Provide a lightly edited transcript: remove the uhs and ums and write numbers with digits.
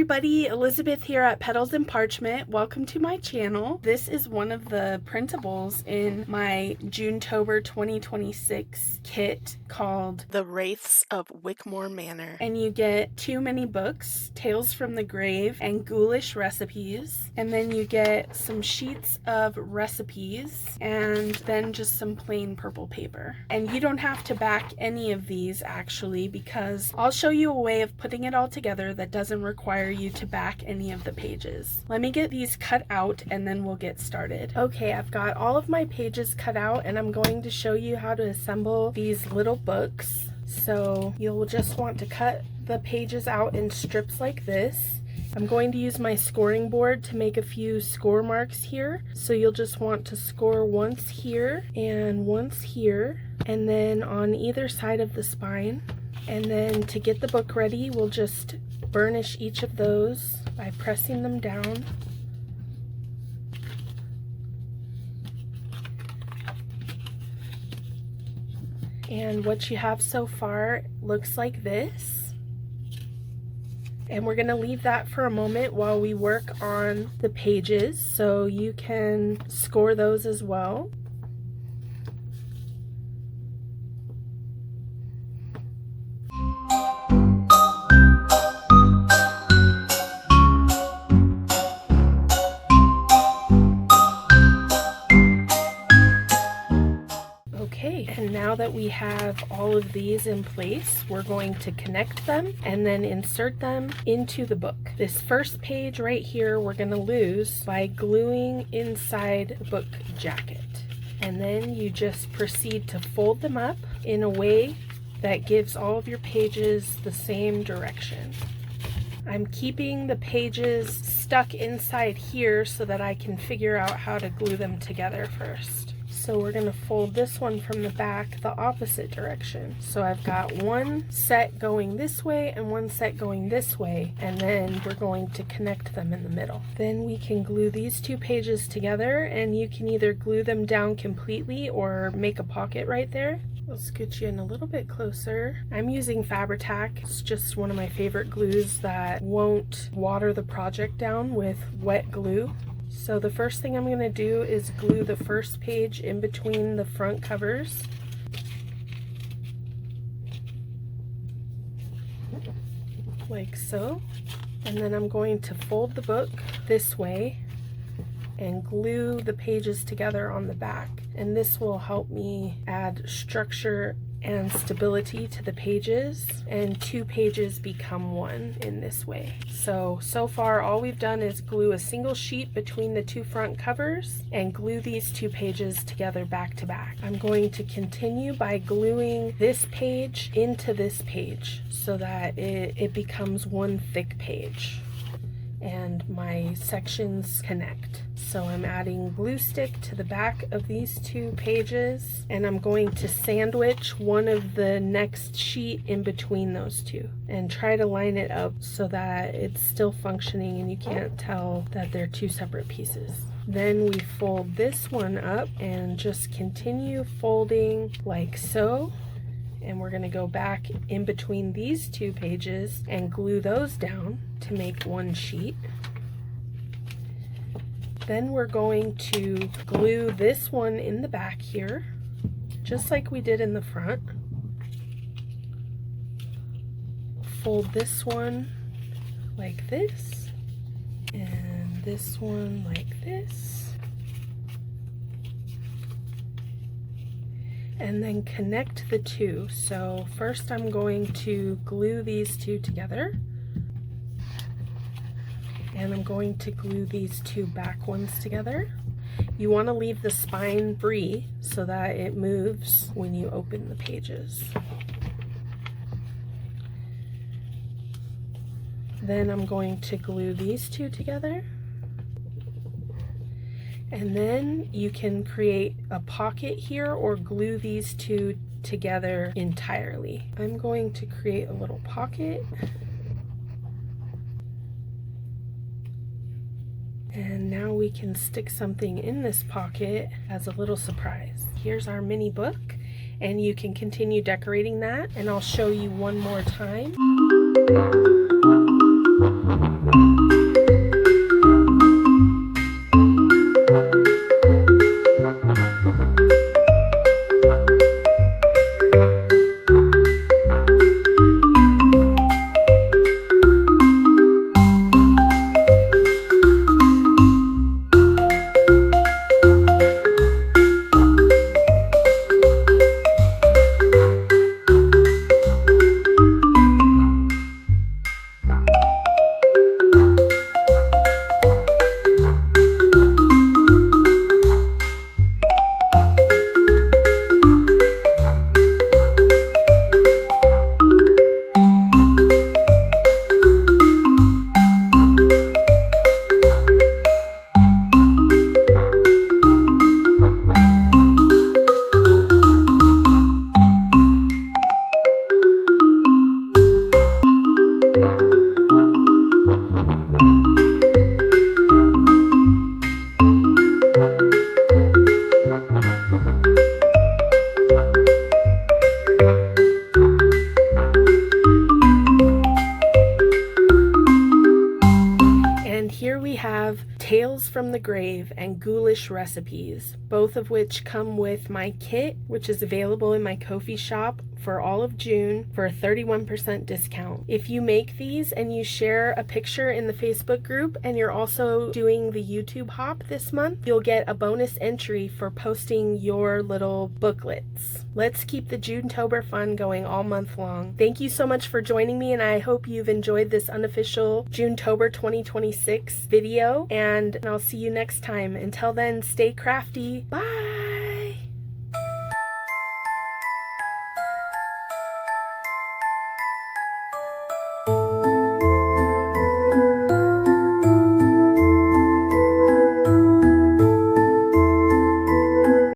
everybody, Elizabeth here at Petals and Parchment. Welcome to my channel. This is one of the printables in my Junetober 2026 kit called The Wraiths of Wickmoore Manor. And you get 2 mini books, Tales from the Grave and Ghoulish Recipes. And then you get some sheets of recipes and then just some plain purple paper. And you don't have to back any of these actually, because I'll show you a way of putting it all together that doesn't require you to back any of the pages. Let me get these cut out and then we'll get started. Okay, I've got all of my pages cut out and I'm going to show you how to assemble these little books. So you'll just want to cut the pages out in strips like this. I'm going to use my scoring board to make a few score marks here. So you'll just want to score once here and once here, and then on either side of the spine. And then to get the book ready, we'll just burnish each of those by pressing them down. And what you have so far looks like this. And we're going to leave that for a moment while we work on the pages, so you can score those as well. Okay, and now that we have all of these in place, we're going to connect them and then insert them into the book. This first page right here we're going to lose by gluing inside the book jacket. And then you just proceed to fold them up in a way that gives all of your pages the same direction. I'm keeping the pages stuck inside here so that I can figure out how to glue them together first. So we're going to fold this one from the back the opposite direction. So I've got one set going this way and one set going this way, and then we're going to connect them in the middle. Then we can glue these 2 pages together, and you can either glue them down completely or make a pocket right there. Let's get you in a little bit closer. I'm using Fabri-Tac. It's just one of my favorite glues that won't water the project down with wet glue. So the first thing I'm going to do is glue the first page in between the front covers. Like so. And then I'm going to fold the book this way and glue the pages together on the back. And this will help me add structure and stability to the pages, and 2 pages become one in this way. So far all we've done is glue a single sheet between the 2 front covers and glue these 2 pages together back to back. I'm going to continue by gluing this page into this page so that it becomes one thick page and my sections connect. So I'm adding glue stick to the back of these 2 pages, and I'm going to sandwich one of the next sheet in between those 2 and try to line it up so that it's still functioning and you can't tell that they're 2 separate pieces. Then we fold this one up and just continue folding like so. And we're going to go back in between these 2 pages and glue those down to make one sheet. Then we're going to glue this one in the back here, just like we did in the front. Fold this one like this, and this one like this. And then connect the 2. So first I'm going to glue these 2 together, and I'm going to glue these 2 back ones together. You want to leave the spine free so that it moves when you open the pages. Then I'm going to glue these 2 together. And then you can create a pocket here or glue these 2 together entirely. I'm going to create a little pocket. And now we can stick something in this pocket as a little surprise. Here's our mini book, and you can continue decorating that, and I'll show you one more time. here we have Tales from the Grave and Ghoulish Recipes, both of which come with my kit, which is available in my Ko-fi shop for all of June for a 31% discount. If you make these and you share a picture in the Facebook group and you're also doing the YouTube hop this month, you'll get a bonus entry for posting your little booklets. Let's keep the Junetober fun going all month long. Thank you so much for joining me, and I hope you've enjoyed this unofficial Junetober 2026 video, and I'll see you next time. Until then, stay crafty. Bye!